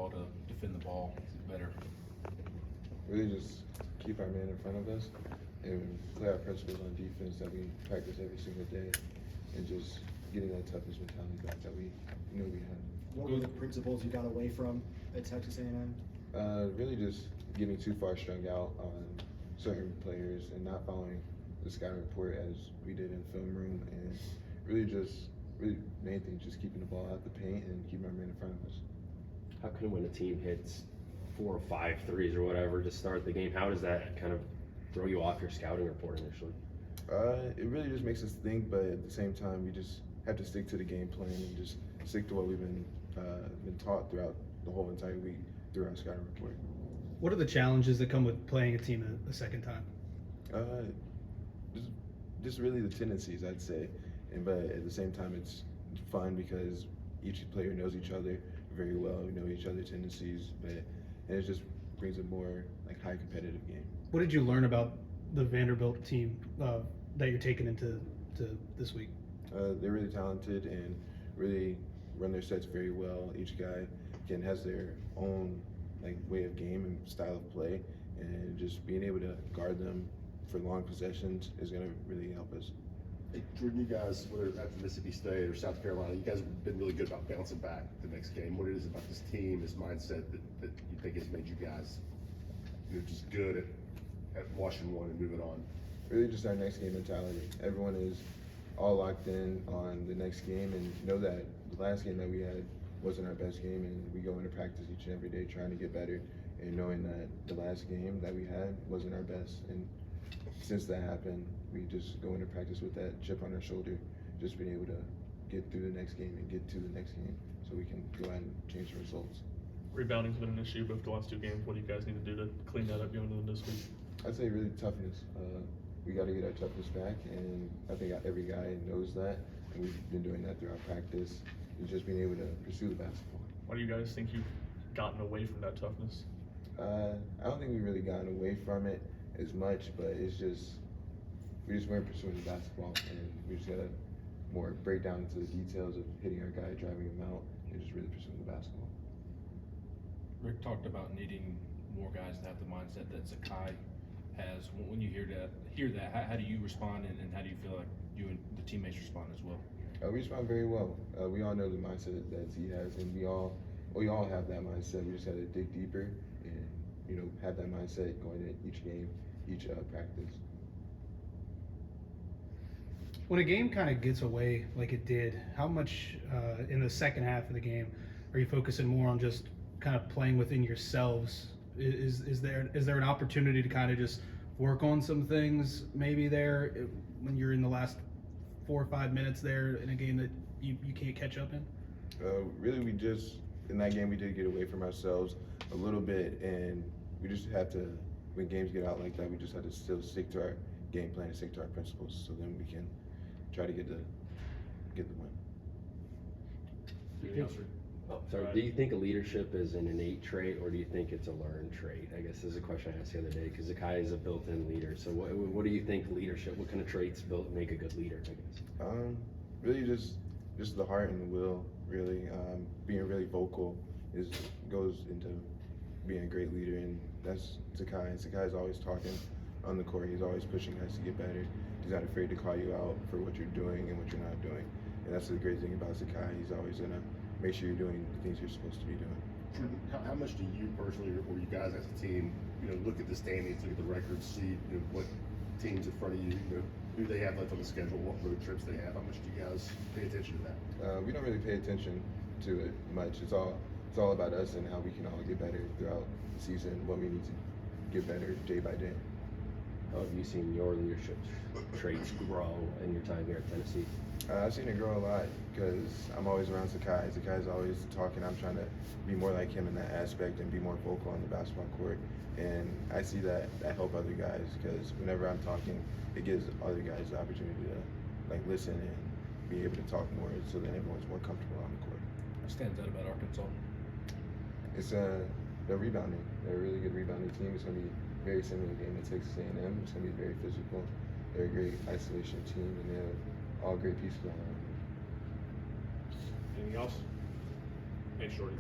ball to defend the ball better? Really just keep our man in front of us and play our principles on defense that we practice every single day, and just getting that toughness mentality back that we know we have. What were the principles you got away from at Texas A&M? Really just getting too far strung out on certain players and not following the scouting report as we did in film room, and really main thing, just keeping the ball out the paint and keeping our man in front of us. How can when a team hits 4 or 5 threes or whatever to start the game, how does that kind of throw you off your scouting report initially? It really just makes us think, but at the same time, we just have to stick to the game plan and just stick to what we've been taught throughout the whole entire week through our scouting report. What are the challenges that come with playing a team a second time? Just really the tendencies, I'd say, but at the same time, it's fun because each player knows each other very well. We know each other's tendencies, and it just brings a more high competitive game. What did you learn about the Vanderbilt team that you're taking into this week? They're really talented and really run their sets very well. Each guy has their own way of game and style of play, and just being able to guard them for long possessions is going to really help us. Hey, Jordan, you guys, whether at Mississippi State or South Carolina, you guys have been really good about bouncing back the next game. What it is about this team, this mindset that you think has made you guys just good at washing one and moving on? Really just our next game mentality. Everyone is all locked in on the next game and know that the last game that we had wasn't our best game, and we go into practice each and every day trying to get better and knowing that the last game that we had wasn't our best. And since that happened, we just go into practice with that chip on our shoulder, just being able to get through the next game and get to the next game so we can go ahead and change the results. Rebounding's been an issue both the last 2 games. What do you guys need to do to clean that up going into this week? I'd say really toughness. We got to get our toughness back, and I think every guy knows that, and we've been doing that throughout practice, and just being able to pursue the basketball. Why do you guys think you've gotten away from that toughness? I don't think we've really gotten away from it as much, but we just weren't pursuing the basketball, and we just got to more break down into the details of hitting our guy, driving him out, and just really pursuing the basketball. Rick talked about needing more guys to have the mindset that Zakai has. When you hear that, how do you respond, and how do you feel like you and the teammates respond as well? We respond very well. We all know the mindset that he has, and we all have that mindset. We just got to dig deeper and have that mindset going into each game, each practice. When a game kind of gets away like it did, how much in the second half of the game are you focusing more on just kind of playing within yourselves? Is there an opportunity to kind of just work on some things maybe there when you're in the last 4 or 5 minutes there in a game that you can't catch up in? Really, in that game we did get away from ourselves a little bit, and we just have to, when games get out like that, we just have to still stick to our game plan and stick to our principles, so then we can try to get the win. Do you think leadership is an innate trait, or do you think it's a learned trait? I guess this is a question I asked the other day, because Zakai is a built-in leader. So what do you think leadership, what kind of traits make a good leader, I guess? Really just the heart and the will, really. Being really vocal goes into being a great leader, and that's Zakai. Zakai's always talking on the court. He's always pushing guys to get better. He's not afraid to call you out for what you're doing and what you're not doing. And that's the great thing about Zakai. He's always gonna make sure you're doing the things you're supposed to be doing. Jordan, how much do you personally, or you guys as a team, look at the standings, look at the records, see what teams in front of you, who they have left on the schedule, what road trips they have? How much do you guys pay attention to that? We don't really pay attention to it much. It's all about us and how we can all get better throughout the season, what we need to get better day by day. How have you seen your leadership traits grow in your time here at Tennessee? I've seen it grow a lot because I'm always around Zakai. Zakai's always talking. I'm trying to be more like him in that aspect and be more vocal on the basketball court. And I see that help other guys, because whenever I'm talking, it gives other guys the opportunity to listen and be able to talk more, so that everyone's more comfortable on the court. What stands out about Arkansas? It's they're rebounding. They're a really good rebounding team. It's going to be very similar to the game at Texas A&M. It's going to be very physical. They're a great isolation team, and they have all great pieces on them. Anything else? Thanks, Jordan.